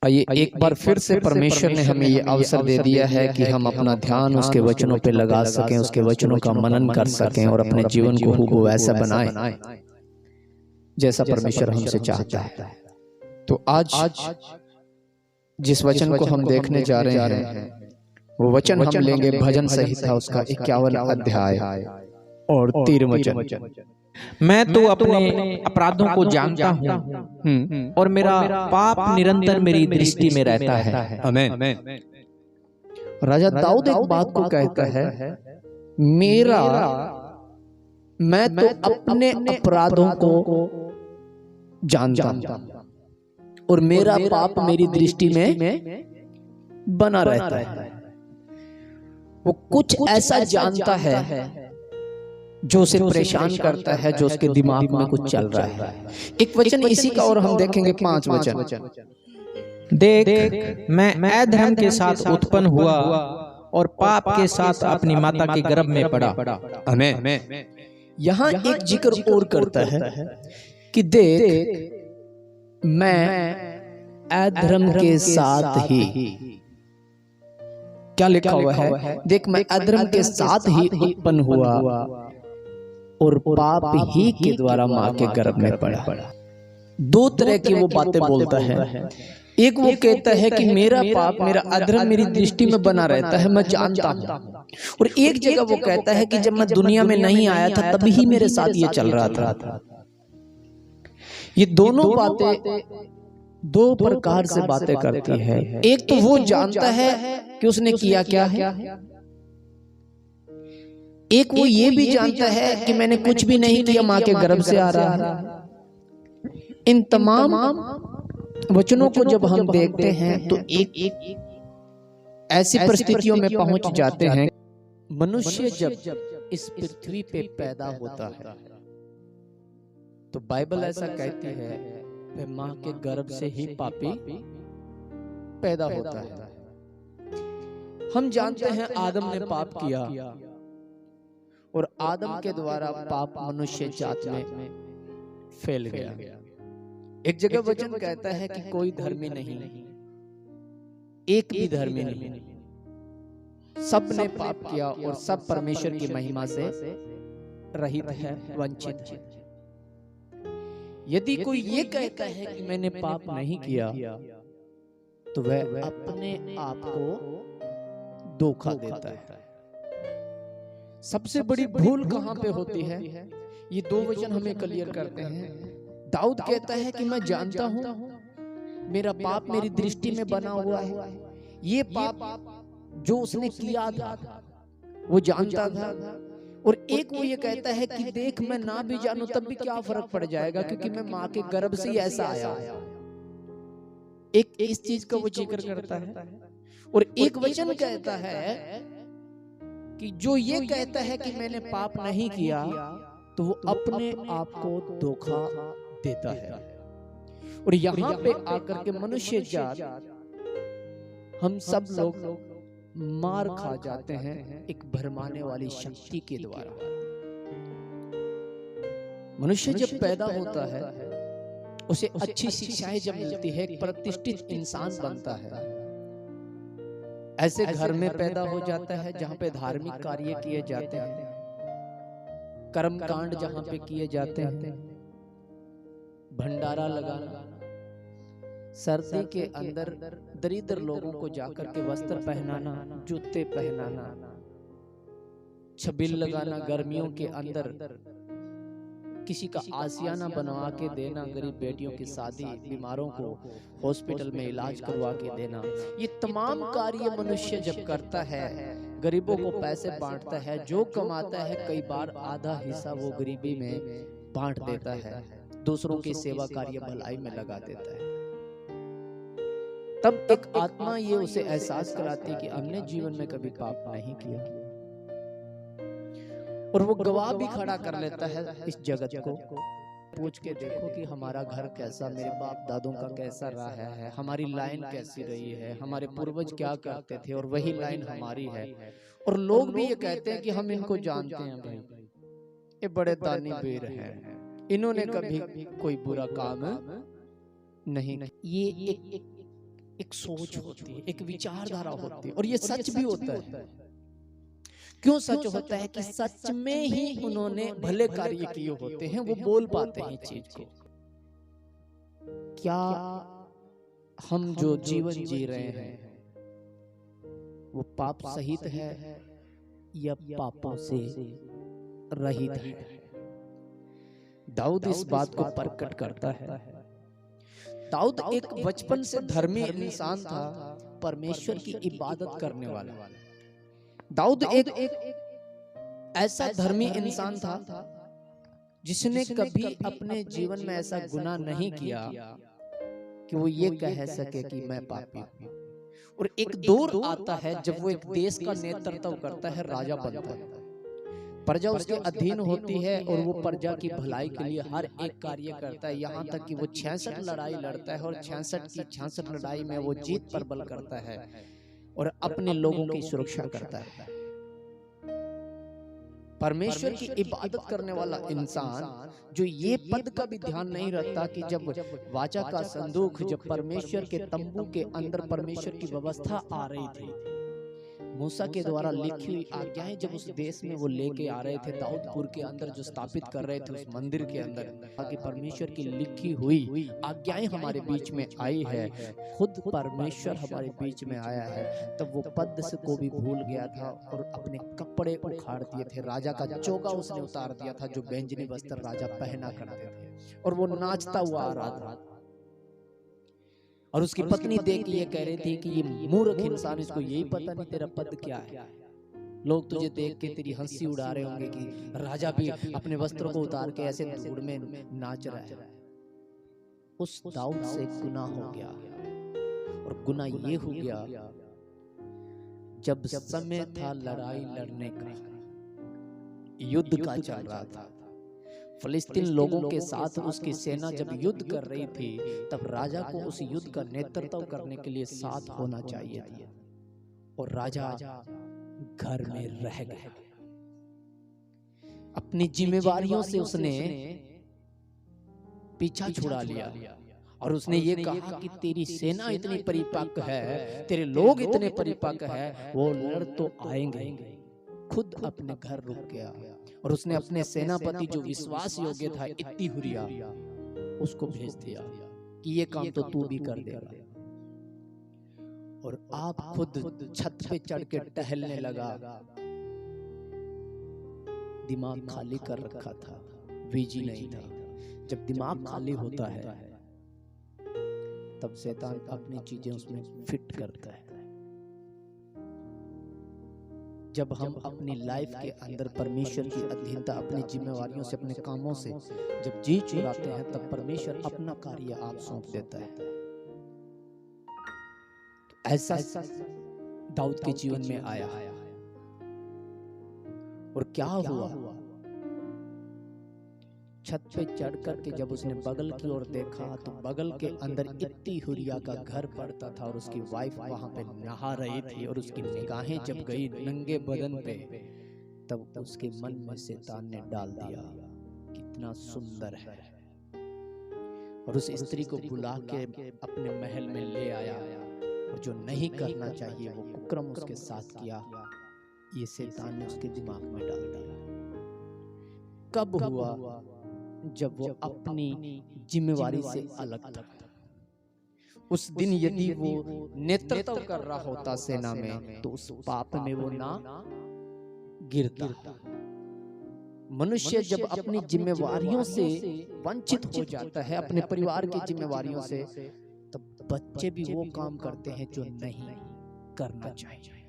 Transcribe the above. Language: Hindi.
आइए एक बार फिर से परमेश्वर ने हमें ये अवसर दे दिया है कि हम अपना ध्यान उसके वचनों पे लगा सकें, उसके वचनों का मनन कर सकें और अपने जीवन को हूबहू वैसा बनाएं जैसा परमेश्वर हमसे चाहता है। तो आज जिस वचन को हम देखने जा रहे हैं वो वचन हम लेंगे भजन संहिता उसका 51 अध्याय और 13 वचन। मैं तो अपने अपराधों को जानता हूँ और मेरा पाप निरंतर मेरी दृष्टि में रहता है। आमीन। राजा दाऊद एक बात को कहता है, मैं तो अपने अपराधों को जानता हूं और मेरा पाप मेरी दृष्टि में बना रहता है। वो कुछ ऐसा जानता है जो उसे परेशान करता है, जो उसके दिमाग में कुछ चल रहा है। एक वचन इसी का और हम देखेंगे 5 वचन। देख, मैं अधर्म के साथ उत्पन्न हुआ और पाप के साथ अपनी माता के गर्भ में पड़ा। आमीन। यहाँ एक जिक्र और करता है कि देख मैं अधर्म के साथ ही, क्या लिखा हुआ है? देख मैं अधर्म के साथ ही उत्पन्न हुआ और पाप ही के द्वारा माँ के गर्भ में पड़ा। दो तरह की वो बातें बोलता है। एक वो कहता है कि मेरा पाप, मेरा अधर्म मेरी दृष्टि में बना रहता है, मैं जानता हूँ। और एक जगह वो कहता है कि जब मैं दुनिया में नहीं आया था तभी ही मेरे साथ ये चल रहा था। ये दोनों बातें दो प्रकार से बातें करती है। एक तो वो जानता है कि उसने किया क्या है, एक वो ये भी जानता है कि मैंने कुछ भी नहीं किया, माँ के गर्भ से आ रहा है। इन तमाम वचनों को जब हम देखते हैं तो एक ऐसी परिस्थितियों में पहुंच जाते हैं। मनुष्य जब इस पृथ्वी पे पैदा होता है तो बाइबल ऐसा कहती है कि माँ के गर्भ से ही पापी पैदा होता है। हम जानते हैं आदम ने पाप किया और आदम के द्वारा पाप मनुष्य जात में फैल गया। एक जगह वचन कहता है कि कोई धर्मी नहीं, एक भी धर्मी नहीं, सब ने पाप किया और सब परमेश्वर की महिमा से रहित है, वंचित है। यदि कोई ये कहता है कि मैंने पाप नहीं किया तो वह अपने आप को धोखा देता है। सबसे बड़ी भूल कहां पे होती है? ये दो वचन हमें क्लियर करते हैं। दाऊद कहता है कि मैं जानता हूं मेरा पाप मेरी दृष्टि में बना हुआ है। ये पाप जो उसने किया था वो जानता था। और एक वो ये कहता है कि देख मैं ना भी जानूं तब भी क्या फर्क पड़ जाएगा, क्योंकि मैं माँ के गर्भ से ही ऐसा आया। एक इस चीज का वो जिक्र करता है। और एक वचन कहता है कि जो ये कहता है कि मैंने पाप नहीं किया तो वो अपने आप को धोखा देता है। और यहाँ पे आकर के मनुष्य जात, हम सब लोग मार खा जाते हैं एक भरमाने वाली शक्ति के द्वारा। मनुष्य जब पैदा होता है उसे अच्छी शिक्षाएं जब मिलती है, एक प्रतिष्ठित इंसान बनता है। ऐसे घर में पैदा हो जाता है जहां पे धार्मिक कार्य किए जाते हैं, कर्म कांड जहां पे किए जाते हैं, भंडारा लगाना, सर्दी के अंदर दरिद्र लोगों को जाकर के वस्त्र पहनाना, जूते पहनाना, छबिल लगाना, गर्मियों के अंदर किसी का आसियाना बनवा के देना, गरीब बेटियों की शादी, बीमारों को हॉस्पिटल में इलाज करवा के देना। ये तमाम कार्य मनुष्य जब करता है, गरीबों को पैसे बांटता है, जो कमाता है कई बार आधा हिस्सा वो गरीबी में बांट देता है, दूसरों की सेवा कार्य भलाई में लगा देता है। तब एक आत्मा ये उसे एहसास कराती है कि हमने जीवन में कभी पाप नहीं किया, और वो गवाह भी खड़ा कर लेता है इस जगत को। पूछ के देखो कि हमारा घर कैसा, मेरे बाप दादों का कैसा रहा है, हमारी लाइन कैसी रही है, हमारे पूर्वज क्या करते थे और वही लाइन हमारी है। और लोग भी ये कहते हैं कि हम इनको जानते हैं, भाई ये बड़े दानी वीर हैं, इन्होंने कभी कोई बुरा काम नहीं। ये एक एक सोच होती है, एक विचारधारा होती है, और ये सच भी होता है। क्यों सच होता है? कि सच में ही उन्होंने भले कार्य किए होते हैं, वो बोल पाते हैं चीज को। क्या हम जो जीवन जी रहे हैं वो पाप सहित है या पापों से रहित है? दाऊद इस बात को प्रकट करता है। दाऊद एक बचपन से धर्मी इंसान था, परमेश्वर की इबादत करने वाला। दाऊद एक ऐसा धर्मी इंसान था जिसने कभी अपने जीवन में ऐसा गुनाह नहीं किया कि वो ये कह सके कि मैं पापी हूं। और एक दौर आता है जब वो एक देश का नेतृत्व करता है, राजा बनता है, प्रजा उसके अधीन होती है और वो प्रजा की भलाई के लिए हर एक कार्य करता है। यहाँ तक कि वो 66 लड़ाई लड़ता है और 66 की 66 लड़ाई में वो जीत पर बल करता है और अपने लोगों की सुरक्षा करता है। परमेश्वर की इबादत करने वाला इंसान जो ये पद का भी ध्यान नहीं रखता कि जब वाचा का संदूक, जब परमेश्वर के तंबू के अंदर परमेश्वर की व्यवस्था आ रही थी, मूसा के द्वारा लिखी हुई आज्ञाएं जब उस देश में वो लेके आ रहे थे, दाऊदपुर के अंदर जो स्थापित कर रहे थे उस मंदिर के अंदर, ताकि परमेश्वर की लिखी हुई आज्ञाएं हमारे बीच में आई है, खुद परमेश्वर हमारे बीच में आया है, तब वो पद से को भी भूल गया था और अपने कपड़े उखाड़ दिए थे। राजा का चोगा उसने उतार दिया था जो बैंजनी वस्त्र राजा पहना करते थे, और वो नाचता हुआ आ रहा था। और उसकी पत्नी देख के ये कह रही थी कि ये मूर्ख इंसान, इसको यही पता नहीं तेरा पद क्या है। लोग तुझे देख के तेरी हंसी उड़ा रहे होंगे कि राजा भी अपने वस्त्रों को उतार के ऐसे धूड़ में नाच रहा है। उस दाऊद से गुनाह हो गया, और गुनाह ये हो गया जब समय था लड़ाई लड़ने का, युद्ध का चल रहा था। फिलिस्तीन लोगों के साथ उसकी सेना जब युद्ध कर रही थी, तब राजा को उस युद्ध का नेतृत्व करने के लिए साथ होना चाहिए था, और राजा घर में रह गया। अपनी जिम्मेवारियों से उसने पीछा छुड़ा लिया, और उसने ये कहा कि तेरी सेना इतनी परिपक्व है, तेरे लोग इतने परिपक्व है, वो लड़ तो आएंगे। खुद अपने घर रुक गया, और उसने अपने सेनापति जो विश्वास योग्य था इत्तीहुरिया, उसको भेज दिया कि ये काम तो तू भी कर देगा। और आप खुद छत पे चढ़ के टहलने लगा। दिमाग खाली कर रखा था, बिजी नहीं था। जब दिमाग खाली होता है तब शैतान अपनी चीजें उसमें फिट करता है। जब हम अपनी लाइफ के अंदर परमेश्वर की अधीनता, अपनी जिम्मेवारियों से, अपने कामों से जब जी चुराते हैं, तब परमेश्वर अपना कार्य आप सौंप देता है। ऐसा दाऊद के जीवन में आया, और क्या हुआ? छत पे चढ़ करके जब उसने बगल की ओर देखा, तो बगल के अंदर इत्तीहुरिया का घर पड़ता था, और उसकी वाइफ वहां पे नहा रही थी, और उसकी निगाहें जब गई नंगे बदन पे, तब उसके मन में शैतान ने डाल दिया कितना सुंदर है, और उस स्त्री को बुला के अपने महल में ले आया, और जो नहीं करना चाहिए वो कुकर्म उसके साथ किया, ये शैतान ने उसके दिमाग में डाल दिया। कब हुआ? जब वो अपनी जिम्मेवारी से अलग था। उस दिन यदि वो नेतृत्व कर रहा होता सेना में, तो उस पाप में वो ना गिरता। मनुष्य जब अपनी जिम्मेवारियों से वंचित हो जाता है, अपने परिवार की जिम्मेवारियों से, तब बच्चे भी वो काम करते हैं जो नहीं करना चाहिए।